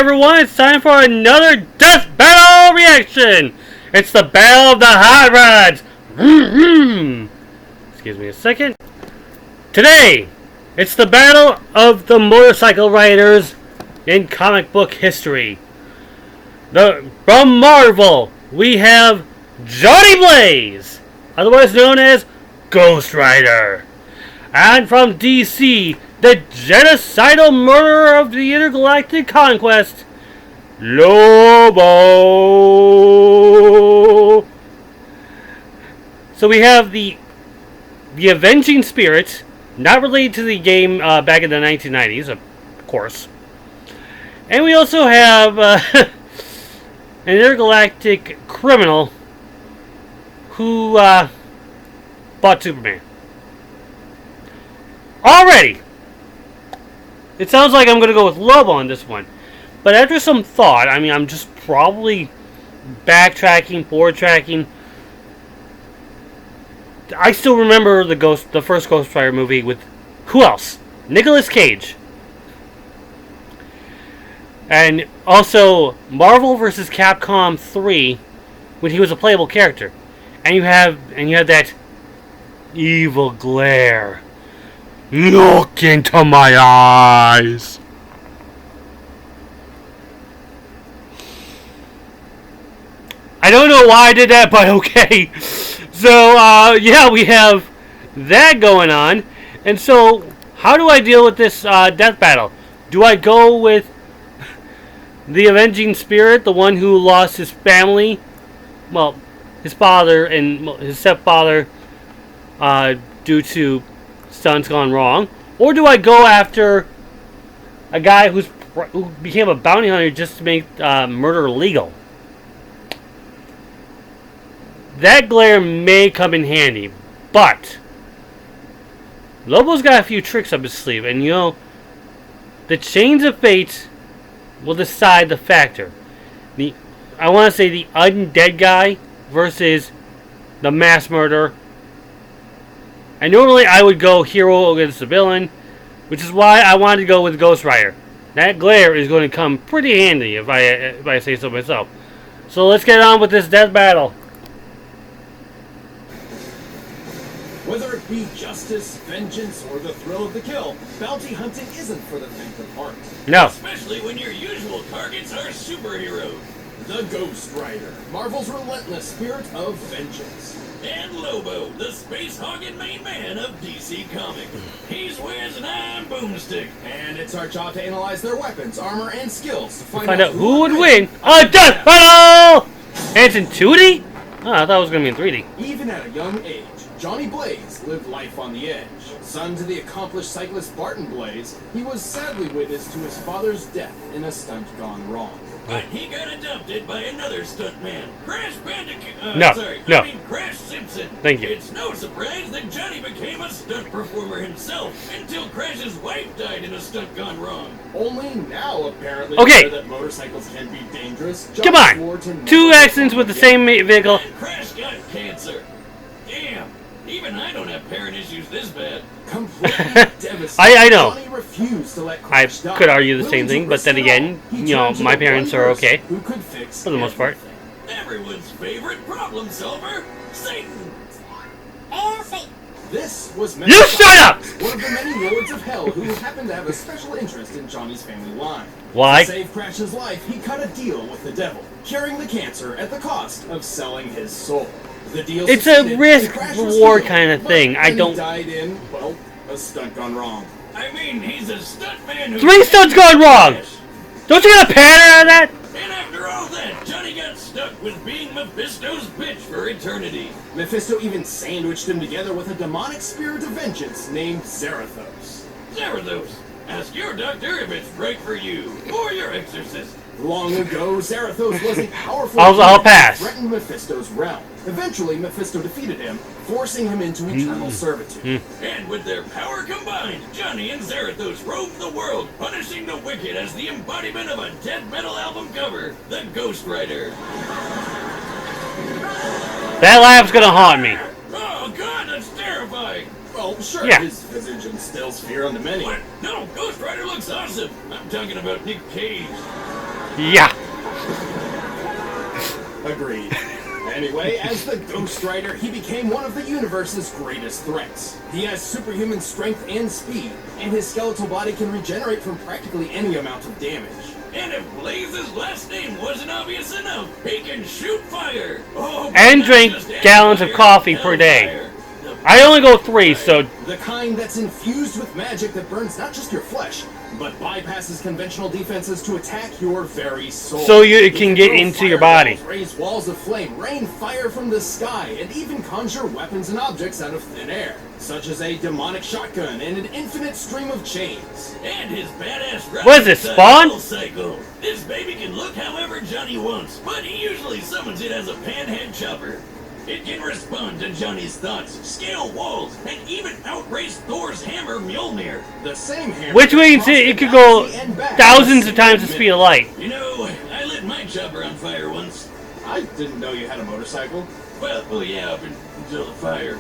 everyone, it's time for another Death Battle reaction! It's the Battle of the Hot Rods! Excuse me a second. Today, it's the battle of the motorcycle riders in comic book history. From Marvel, we have Johnny Blaze, otherwise known as Ghost Rider. And from DC, the genocidal murderer of the intergalactic conquest, Lobo. So we have the Avenging Spirit, not related to the game back in the 1990s, of course. And we also have an intergalactic criminal who bought Superman. Already, it sounds like I'm going to go with Lobo on this one. But after some thought, I mean, I'm just probably backtracking, forward tracking. I still remember the first Ghost Rider movie with, who else? Nicolas Cage. And also Marvel vs. Capcom 3, when he was a playable character. And you have that evil glare. Look into my eyes. I don't know why I did that, but okay. So, yeah, we have that going on. And so, how do I deal with this death battle? Do I go with the Avenging Spirit, the one who lost his family? Well, his father and his stepfather due to stunts gone wrong, or do I go after a guy who became a bounty hunter just to make murder legal? That glare may come in handy, but Lobo's got a few tricks up his sleeve, and you know, the chains of fate will decide the factor. I want to say the undead guy versus the mass murderer. And normally I would go hero against the villain, which is why I wanted to go with Ghost Rider. That glare is going to come pretty handy if I say so myself. So let's get on with this death battle. Whether it be justice, vengeance, or the thrill of the kill, bounty hunting isn't for the faint of heart. No. Especially when your usual targets are superheroes. The Ghost Rider, Marvel's relentless spirit of vengeance. And Lobo, the space-hogging main man of DC Comics. He's wears an iron boomstick. And it's our job to analyze their weapons, armor, and skills to find out who would win a death battle! And it's in 2D? Oh, I thought it was going to be in 3D. Even at a young age, Johnny Blaze lived life on the edge. Son to the accomplished cyclist Barton Blaze, he was sadly witness to his father's death in a stunt gone wrong. But he got adopted by another stuntman, Crash Bandicoot. No. Crash Simpson. Thank you. It's no surprise that Johnny became a stunt performer himself until Crash's wife died in a stunt gone wrong. Only now, apparently, okay, that motorcycles can be dangerous. Come on, 2 accidents with the same vehicle. And Crash got cancer. Damn. Even I don't have parent issues this bad. Completely devastated. I know. Johnny refused to let I Crash die. could argue the same thing, but then again, you know, my parents are okay. Who could fix for the most part. Everyone's favorite problem solver, Satan. This was You shut up! one of the many lords of hell who happened to have a special interest in Johnny's family line. Why? To save Crash's life, he cut a deal with the devil, curing the cancer at the cost of selling his soul. The deal it's a risk-reward kind of thing. I don't. He died in, well, a stunt gone wrong. I mean, he's a stuntman who... 3 stunts gone wrong! Don't you get a pattern out of that? And after all that, Johnny got stuck with being Mephisto's bitch for eternity. Mephisto even sandwiched him together with a demonic spirit of vengeance named Zarathos. Zarathos, ask your doctor if it's right for you, or your exorcist. Long ago, Zarathos was a powerful I'll pass. That threatened Mephisto's realm. Eventually, Mephisto defeated him, forcing him into eternal servitude. And with their power combined, Johnny and Zarathos roamed the world, punishing the wicked as the embodiment of a death metal album cover, the Ghost Rider. That laugh's gonna haunt me. Oh God, that's terrifying. Well, sure, yeah. His visage instills fear on the many. What? No, Ghost Rider looks awesome. I'm talking about Nick Cage. Yeah. Agreed. Anyway, as the Ghost Rider, he became one of the universe's greatest threats. He has superhuman strength and speed, and his skeletal body can regenerate from practically any amount of damage. And if Blaze's last name wasn't obvious enough, he can shoot fire. Oh, And but drink not just gallons of fire, coffee per day. hellfire. The I only go 3, so The kind that's infused with magic that burns not just your flesh, but bypasses conventional defenses to attack your very soul. So it It can get throw into your body. fireballs, raise walls of flame, rain fire from the sky, and even conjure weapons and objects out of thin air, such as a demonic shotgun and an infinite stream of chains. And his badass What is this, Spawn? cycle. This baby can look however Johnny wants, but he usually summons it as a panhead chopper. It can respond to Johnny's thoughts, scale walls, and even outrace Thor's hammer Mjolnir. The same hammer which that means crossed it the could go galaxy and back thousands in of a times the single speed of light. You know, I lit my chopper on fire once. minute. I didn't know you had a motorcycle. Well, yeah, until the fire.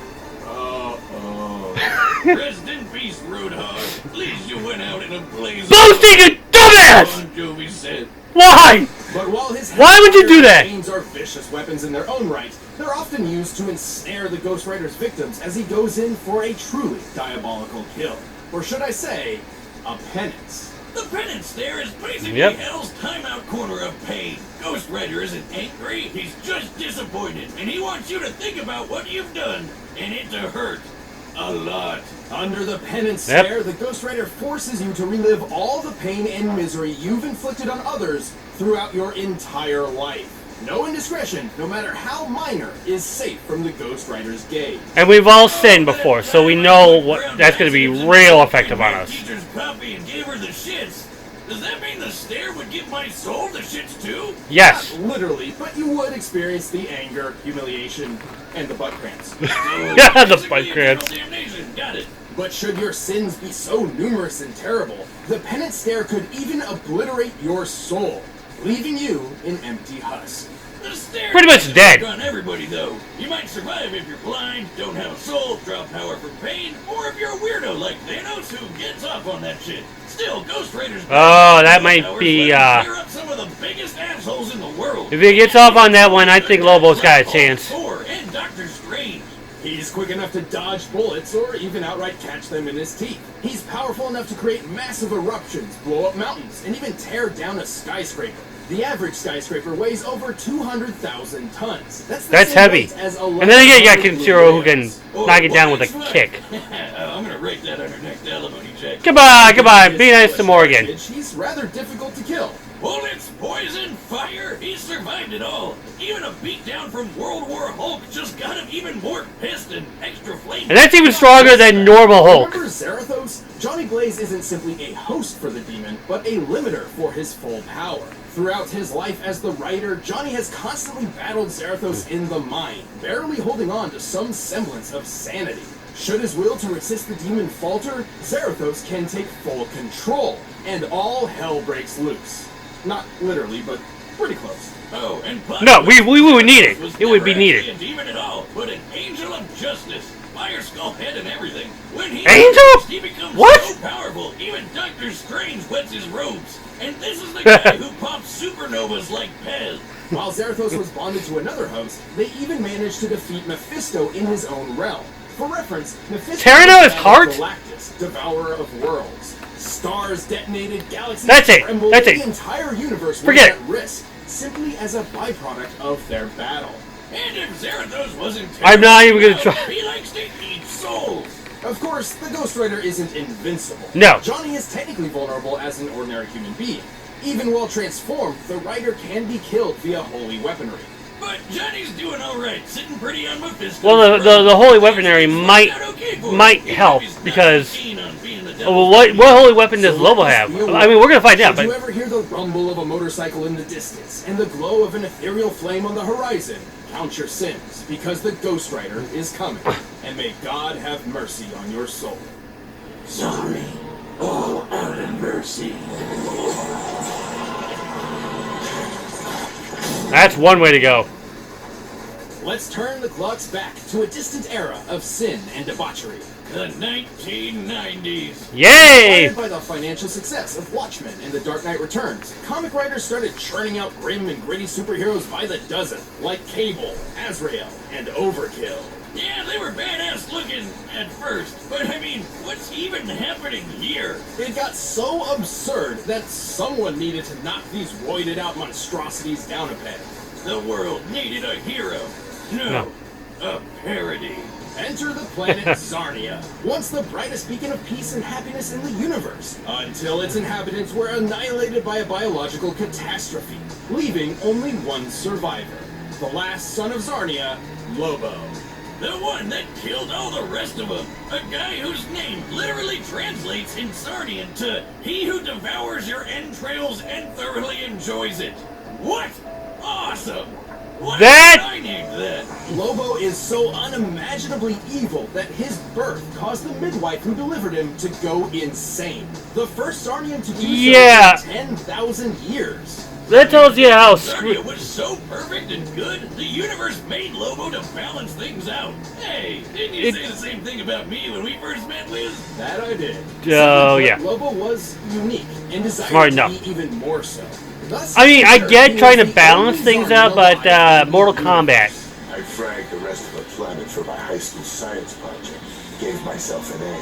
Rest in peace, Roadhog. At least you went out in a blaze. Boasting, you dumbass! Bon Jovi said. Why? But while his Why would you do that? chains are vicious weapons in their own right, they're often used to ensnare the Ghost Rider's victims as he goes in for a truly diabolical kill. Or should I say, a penance. The penance there is basically Yep. Hell's timeout corner of pain. Ghost Rider isn't angry, he's just disappointed, and he wants you to think about what you've done, and it to hurt. A lot. Under the penance Yep. snare, the Ghost Rider forces you to relive all the pain and misery you've inflicted on others throughout your entire life. No indiscretion, no matter how minor, is safe from the Ghost Rider's gaze. And we've all sinned before, so we know what that's going to be real effective on us. Teacher's puppy and gave her the shits. Does that mean the stare would give my soul the shits too? Yes. Not literally, but you would experience the anger, humiliation, and the butt cramps. Yeah, the Basically, butt cramps. eternal damnation. Got it. But should your sins be so numerous and terrible, the penance stare could even obliterate your soul, leaving you an empty husk. The stare Pretty much doesn't dead. work on everybody though. You might survive if you're blind, don't have a soul, draw power from pain, or if you're a weirdo like Thanos who gets off on that shit. Still, Ghost Raiders. Oh, that might be, clear up some of the biggest assholes in the world. If he gets off on that one, I think Lobo's got a chance. Thor and Doctor Strange. He's quick enough to dodge bullets or even outright catch them in his teeth. He's powerful enough to create massive eruptions, blow up mountains, and even tear down a skyscraper. The average skyscraper weighs over 200,000 tons. That's That's same heavy. weight as And then again, you got 1,100 Kenshiro who can Blu-rays. knock it down with a kick. I'm gonna rake that on her next alimony check. Goodbye, goodbye. Be nice to Morgan. He's rather difficult to kill. Bullets, poison, fire, he survived it all. Even a beatdown from World War Hulk just got him even more pissed and extra flaming. And that's even stronger than normal Hulk. Remember Zarathos? Johnny Blaze isn't simply a host for the demon, but a limiter for his full power. Throughout his life as the Rider, Johnny has constantly battled Zarathos in the mind, barely holding on to some semblance of sanity. Should his will to resist the demon falter, Zarathos can take full control, and all hell breaks loose. Not literally, but pretty close. Oh, and No, we would need it. was It would be never needed. actually a demon at all, but an angel of justice. Fire skull head and everything. When he Angel? he becomes What? so powerful, even Doctor Strange wets his robes. And this is the guy who pops supernovas like Pez. While Zarathos was bonded to another host, they even managed to defeat Mephisto in his own realm. For reference, Mephisto Tearing out his was heart? Galactus, devourer of worlds. Stars detonated, galaxies That's it. trembled, That's it. the entire universe Forget was at risk, simply as a byproduct of their battle. And if Zarathos wasn't I'm not even gonna terrible, try. he likes to eat souls. Of course, the Ghost Rider isn't invincible. No. Johnny is technically vulnerable as an ordinary human being. Even while transformed, the Rider can be killed via holy weaponry. But Johnny's doing alright, sitting pretty on Mephisto. Well, the holy weaponry might help because what holy weapon does Lobo have? I mean, we're gonna find out. Did you But ever hear the rumble of a motorcycle in the distance and the glow of an ethereal flame on the horizon? Count your sins, because the Ghost Rider is coming, and may God have mercy on your soul. Sorry, all out of mercy. that's one way to go. Let's turn the clocks back to a distant era of sin and debauchery. The 1990s. Yay! Inspired by the financial success of Watchmen and The Dark Knight Returns, comic writers started churning out grim and gritty superheroes by the dozen, like Cable, Azrael, and Overkill. Yeah, they were badass looking at first, but I mean, what's even happening here? It got so absurd that someone needed to knock these roided out monstrosities down a peg. The world needed a hero. No, a parody. Enter the planet Zarnia, once the brightest beacon of peace and happiness in the universe, until its inhabitants were annihilated by a biological catastrophe, leaving only one survivor, the last son of Zarnia, Lobo. The one that killed all the rest of them. A guy whose name literally translates in Sardian to "he who devours your entrails and thoroughly enjoys it." What? Awesome! What That- I named that? Lobo is so unimaginably evil that his birth caused the midwife who delivered him to go insane. The first Sarnian to do Yeah. so in 10,000 years. That tells you how Sardia screwed. was so perfect and good, the universe made Lobo to balance things out. Hey, didn't you say the same thing about me when we first met, Wiz? That I did. Oh, Simply yeah. put, Lobo was unique and desired Smart to enough. be even more so. Thus, I mean, I he get was trying to the balance only things Zarnian out, but alive in the Mortal universe. Kombat. I fragged the rest of the planet for my high school science project. Gave myself an A.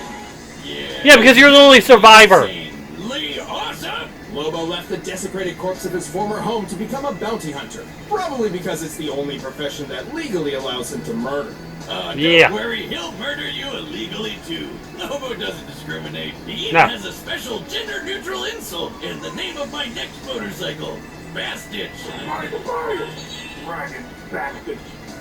Yeah, because you're the only survivor. Insanely awesome! Lobo left the desecrated corpse of his former home to become a bounty hunter, probably because it's the only profession that legally allows him to murder. Don't Yeah. worry, he'll murder you illegally too. Lobo doesn't discriminate. He even No. has a special gender-neutral insult in the name of my next motorcycle, Bastitch.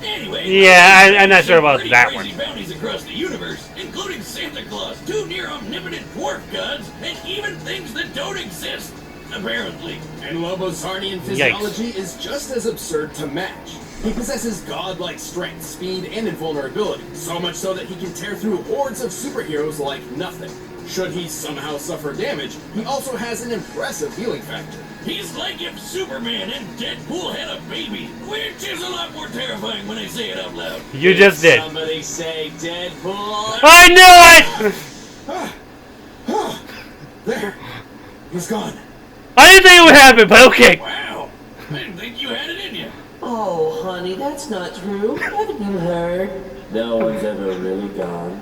Anyway, Yeah, I'm not sure about pretty that crazy one. bounties across the universe, including Santa Claus, two near omnipotent dwarf gods, and even things that don't exist, apparently. And Lobo's Zarnian physiology is just as absurd to match. He possesses godlike strength, speed, and invulnerability, so much so that he can tear through hordes of superheroes like nothing. Should he somehow suffer damage, he also has an impressive healing factor. He's like if Superman and Deadpool had a baby, which is a lot more terrifying when I say it out loud. You just did. Somebody say Deadpool. I knew it! There, he's gone. I didn't think it would happen, but okay. Wow, I didn't think you had it in you. Oh, honey, that's not true. Haven't you heard? No one's ever really gone.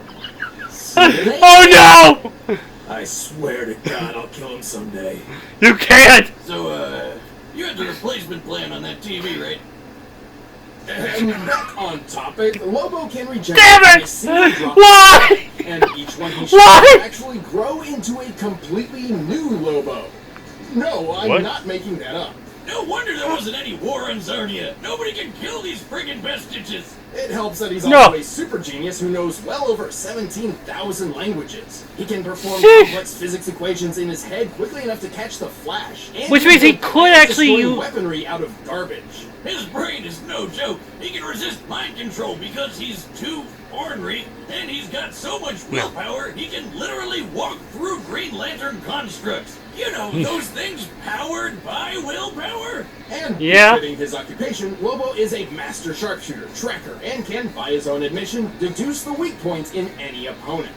Oh no! I swear to God, I'll kill him someday. You can't! So, you had the replacement plan on that TV, right? And back on topic, Lobo can regenerate Damn in it! a single drop, Why? and each one he Why? shoots actually grow into a completely new Lobo. No, I'm What? not making that up. No wonder there wasn't any war on Zarnia. Nobody can kill these friggin' Bastitches. It helps that he's No. also a super genius who knows well over 17,000 languages. He can perform Sheesh. complex physics equations in his head quickly enough to catch the Flash. And Which means he can could actually destroy use- weaponry out of garbage. His brain is no joke. He can resist mind control because he's too ornery, and he's got so much willpower he can literally walk through Green Lantern constructs. You know, those things powered by willpower. And Yeah. fitting his occupation, Lobo is a master sharpshooter, tracker, and can, by his own admission, deduce the weak points in any opponent.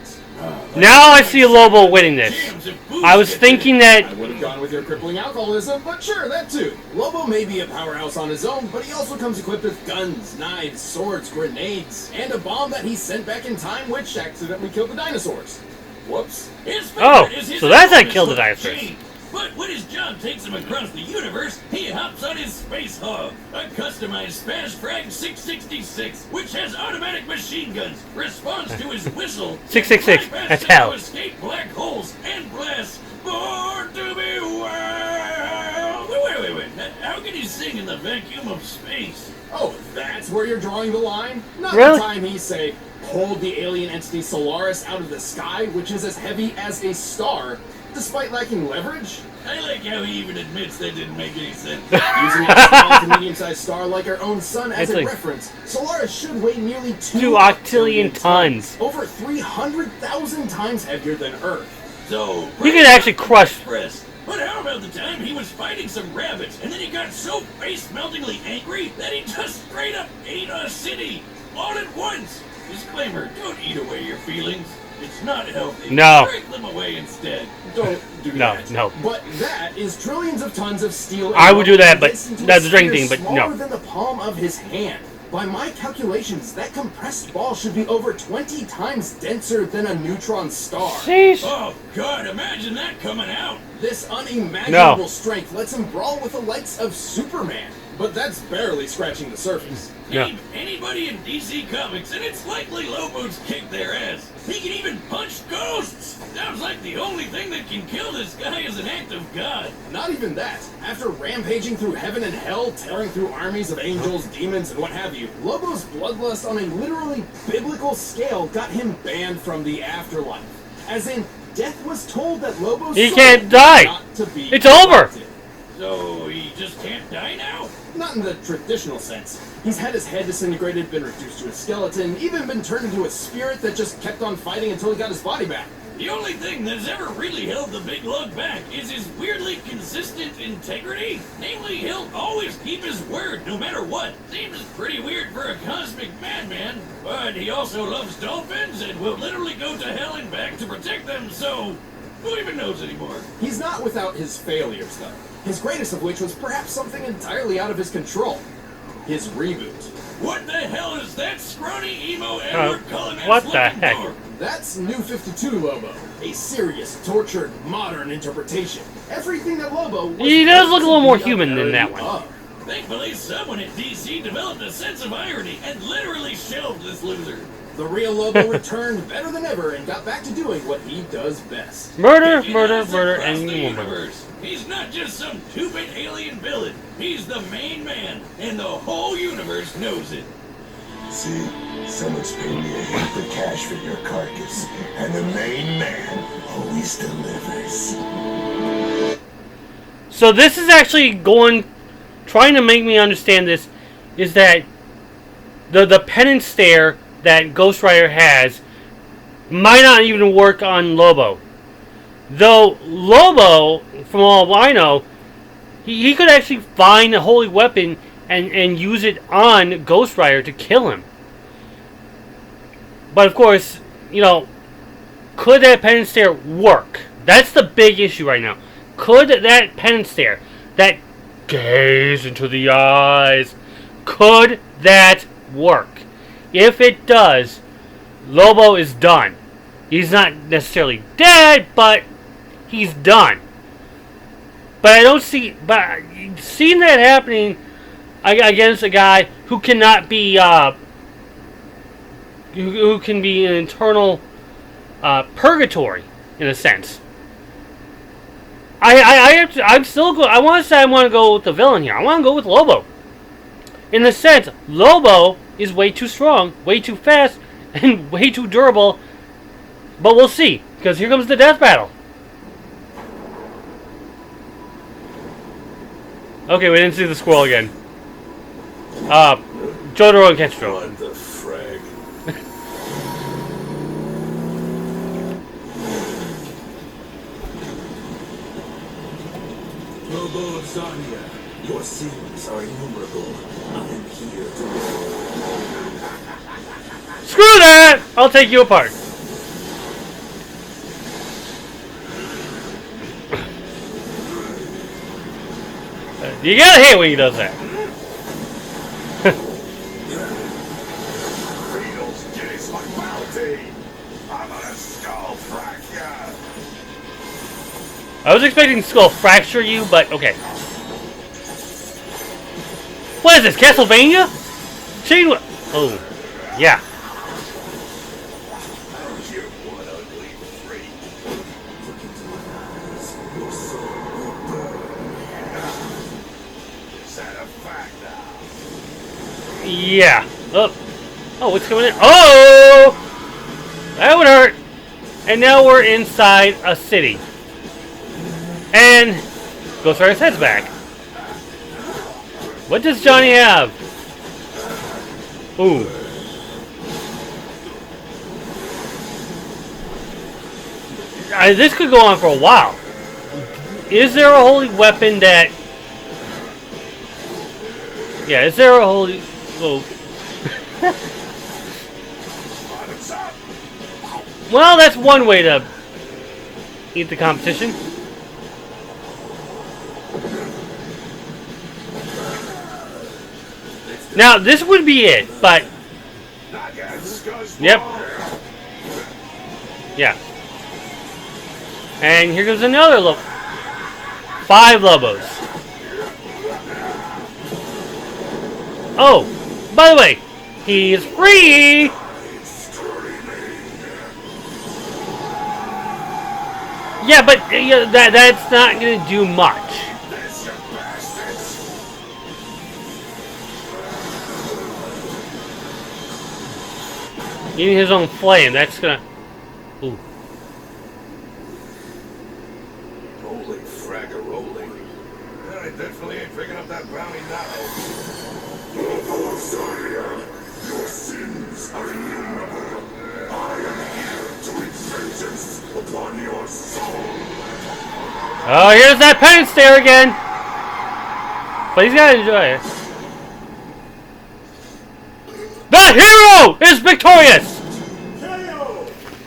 Now I see Lobo winning this. Jams if booze I was gets thinking in. that. I would have gone with your crippling alcoholism, but sure, that too. Lobo may be a powerhouse on his own, but he also comes equipped with guns, knives, swords, grenades, and a bomb that he sent back in time, which accidentally killed the dinosaurs. Whoops. His Oh, favorite is his so that's how enormous killed the hook dinosaurs. chain. But when his job takes him across the universe, he hops on his space hog, a customized Smash Frag 666, which has automatic machine guns, responds to his whistle, 666, and bypasses that's to hell. escape black holes, and blasts Born to be wild. Wait. How can he sing in the vacuum of space? Oh, that's where you're drawing the line? Not Really? the time he, say, pulled the alien entity Solaris out of the sky, which is as heavy as a star, despite lacking leverage? I like how he even admits that didn't make any sense. Using a small to medium-sized star like our own sun as It's a like reference, Solaris should weigh nearly 2 octillion tons. over 300,000 times heavier than Earth. So You could actually crush. Express. But how about the time he was fighting some rabbits and then he got so face-meltingly angry that he just straight up ate a city all at once? Disclaimer, don't eat away your feelings. It's not healthy. No. Drink them away instead. Don't do No, that. no. But that is trillions of tons of steel. and I would do that, rubber but condensed into that's a drink sphere thing, but smaller no. than the palm of his hand. By my calculations, that compressed ball should be over 20 times denser than a neutron star. Sheesh. Oh, God, imagine that coming out. This unimaginable No. strength lets him brawl with the likes of Superman. But that's barely scratching the surface. Yeah. Name anybody in DC Comics, and it's likely Lobo's kicked their ass. He can even punch ghosts. Sounds like the only thing that can kill this guy is an act of God. Not even that. After rampaging through heaven and hell, tearing through armies of angels, demons, and what have you, Lobo's bloodlust on a literally biblical scale got him banned from the afterlife. As in, death was told that Lobo's He soul can't was die. not to be It's over. corrupted. So he just can't die now? Not in the traditional sense. He's had his head disintegrated, been reduced to a skeleton, even been turned into a spirit that just kept on fighting until he got his body back. The only thing that's ever really held the big lug back is his weirdly consistent integrity. Namely, he'll always keep his word no matter what. Seems pretty weird for a cosmic madman, but he also loves dolphins and will literally go to hell and back to protect them, so who even knows anymore? He's not without his failures, though. His greatest of which was perhaps something entirely out of his control. His reboot. What the hell is that scrawny emo Edward Cullen what the looking heck? for? That's New 52 Lobo. A serious, tortured, modern interpretation. Everything that Lobo was He does look a little more meant to be human than that parody one. of. Thankfully, someone at DC developed a sense of irony and literally shelved this loser. The real Lobo returned better than ever and got back to doing what he does best. Murder, Kicking murder, ass murder, across and the more murder. universe. He's not just some stupid alien villain. He's the main man, and the whole universe knows it. See, someone's paying me a heap of cash for your carcass, and the main man always delivers. So this is actually trying to make me understand this, is that the pen and stare that Ghost Rider has might not even work on Lobo. Though Lobo, from all I know, he could actually find a holy weapon and use it on Ghost Rider to kill him. But of course, could that pen and stare work? That's the big issue right now. Could that pen and stare, that gaze into the eyes, could that work? If it does, Lobo is done. He's not necessarily dead, but he's done. But I don't see... But seeing that happening against a guy who cannot be... who can be an internal purgatory, in a sense. I'm still going... I want to say I want to go with the villain here. I want to go with Lobo. In the sense, Lobo is way too strong, way too fast, and way too durable. But we'll see, because here comes the death battle. Okay, we didn't see the squirrel again. Jotaro and Kenshiro. What the frag? Lobo of Zarnia, your sins are innumerable. I am here to Screw that! I'll take you apart. You gotta hate when he does that. Beetles, get us my bounty! I'm gonna skull fracture! I was expecting Skull fracture you, but okay. What is this, Castlevania? Chain. Oh, yeah. You one ugly freak! Look into my eyes, your soul will burn. Is that a fact now? Yeah. Oh, what's coming in? Oh! That would hurt. And now we're inside a city. And Ghost Rider's head's back. What does Johnny have? Ooh. This could go on for a while. Is there a holy weapon that... Yeah, is there a holy... Oh. Bottoms up! Well, that's one way to eat the competition. Now, this would be it, but... Yep. Yeah. And here goes another Lobo. 5 Lobos. Oh, by the way, he's free! Yeah, but that's not going to do much. Eating his own flame, that's gonna... Ooh. Holy fraggaroli. I definitely ain't picking up that bounty now. Oh, Zarya, your sins are innumerable. I am here to wreak vengeance upon your soul. Oh, here's that penance stare again! But he's gotta enjoy it. The hero is victorious!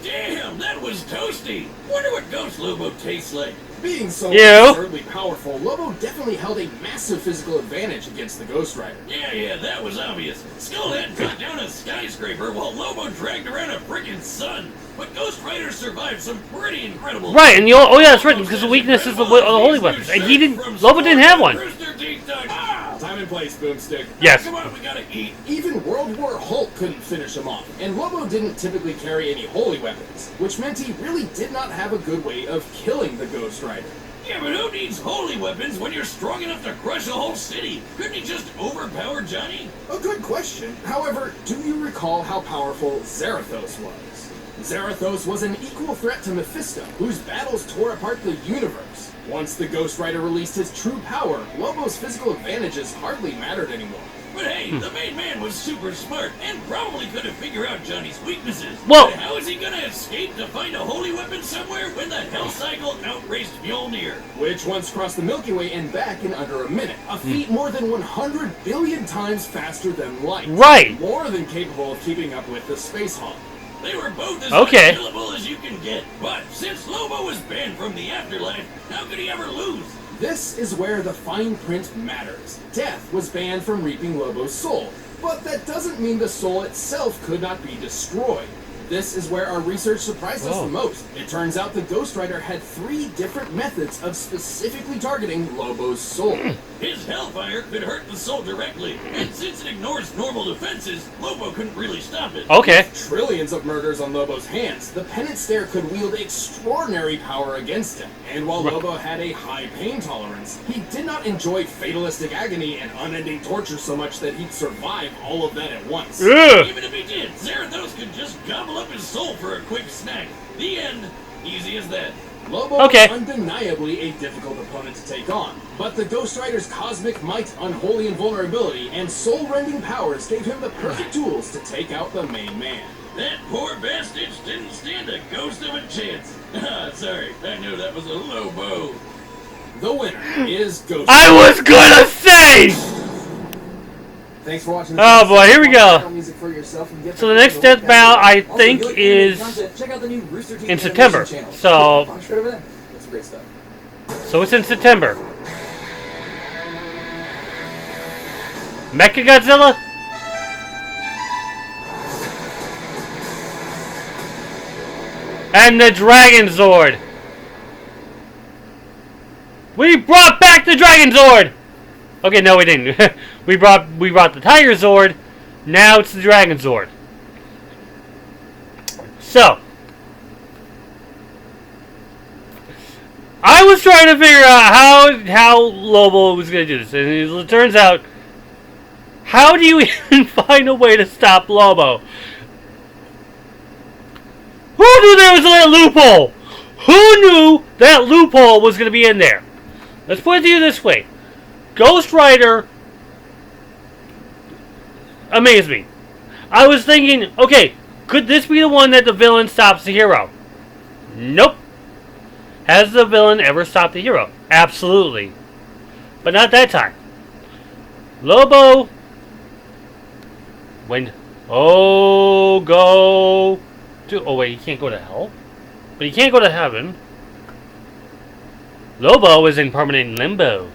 Damn, that was toasty. Wonder what Ghost Lobo tastes like. Being so You. absurdly powerful, Lobo definitely held a massive physical advantage against the Ghost Rider. Yeah, that was obvious. Skullhead cut down a skyscraper while Lobo dragged around a freaking sun. But Ghost Rider survived some pretty incredible... Right, and oh yeah, that's right, because the weakness is the holy weapons. And he didn't... Lobo didn't have one. Time and place, Boomstick. Yes. Come on, we gotta eat. Even World War Hulk couldn't finish him off, and Lobo didn't typically carry any holy weapons, which meant he really did not have a good way of killing the Ghost Rider. Yeah, but who needs holy weapons when you're strong enough to crush a whole city? Couldn't he just overpower Johnny? A good question. However, do you recall how powerful Zarathos was? Zarathos was an equal threat to Mephisto, whose battles tore apart the universe. Once the Ghost Rider released his true power, Lobo's physical advantages hardly mattered anymore. But hey, the main man was super smart and probably could have figured out Johnny's weaknesses. Well- But how is he gonna escape to find a holy weapon somewhere when the Hell Cycle outraced Mjolnir? Which once crossed the Milky Way and back in under a minute, a feat more than 100 billion times faster than light. Right. More than capable of keeping up with the Space Hawk. They were both as Okay. unkillable as you can get. But since Lobo was banned from the afterlife, how could he ever lose? This is where the fine print matters. Death was banned from reaping Lobo's soul, but that doesn't mean the soul itself could not be destroyed. This is where our research surprised us Oh. the most. It turns out the Ghost Rider had 3 different methods of specifically targeting Lobo's soul. His Hellfire could hurt the soul directly, and since it ignores normal defenses, Lobo couldn't really stop it. Okay. Trillions of murders on Lobo's hands, the Penance Stare could wield extraordinary power against him. And while Lobo had a high pain tolerance, he did not enjoy fatalistic agony and unending torture so much that he'd survive all of that at once. Ugh. Even if he did, Zarathos could just gobble up his soul for a quick snack. The end. Easy as that. Lobo Okay. was undeniably a difficult opponent to take on, but the Ghost Rider's cosmic might, unholy invulnerability, and soul-rending powers gave him the perfect tools to take out the main man. That poor bastard didn't stand a ghost of a chance. Sorry, I knew that was a low blow. The winner is Ghost I Rider. was gonna say! Thanks for watching. Oh boy, here we go. Music for yourself and get So the next death battle, I think, is check out the new Rooster Teeth in September. animation channel. So, Watch right over there. That's great stuff. so it's in September. Mechagodzilla? And the Dragon Zord. We brought back the Dragon Zord. Okay, no, we didn't. we brought the Tiger Zord. Now it's the Dragon Zord. So, I was trying to figure out how Lobo was going to do this, and it turns out, how do you even find a way to stop Lobo? Who knew there was a loophole? Who knew that loophole was going to be in there? Let's put it to you this way. Ghost Rider amazed me. I was thinking, okay, could this be the one that the villain stops the hero? Nope. Has the villain ever stopped the hero? Absolutely. But not that time. Lobo, when, oh, go, Oh wait, he can't go to hell? But he can't go to heaven. Lobo is in permanent limbo.